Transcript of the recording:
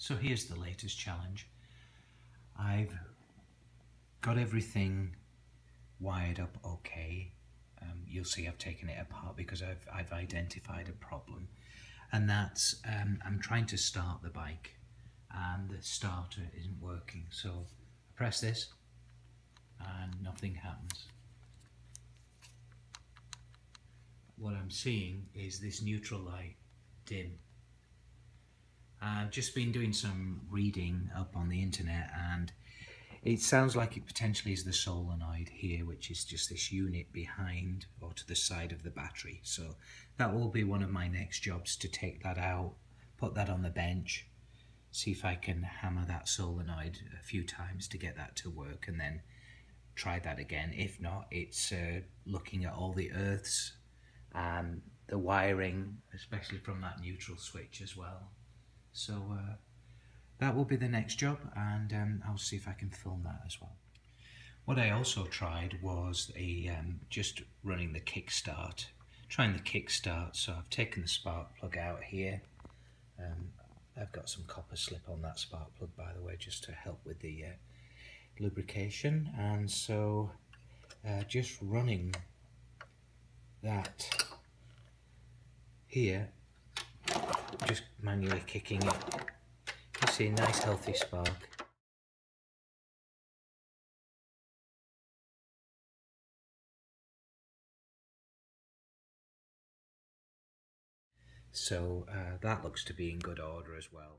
So here's the latest challenge. I've got everything wired up okay. You'll see I've taken it apart because I've identified a problem, and that's I'm trying to start the bike and the starter isn't working. So I press this and nothing happens. What I'm seeing is this neutral light dim. I've just been doing some reading up on the internet, and it sounds like it potentially is the solenoid here, which is just this unit behind or to the side of the battery. So that will be one of my next jobs, to take that out, put that on the bench, see if I can hammer that solenoid a few times to get that to work, and then try that again. If not, it's looking at all the earths and the wiring, especially from that neutral switch as well. So that will be the next job, and I'll see if I can film that as well. What I also tried was just running the kickstart, trying the kickstart. So I've taken the spark plug out here. I've got some copper slip on that spark plug, by the way, just to help with the lubrication. And so just running that here, just manually kicking it. You see a nice healthy spark. So that looks to be in good order as well.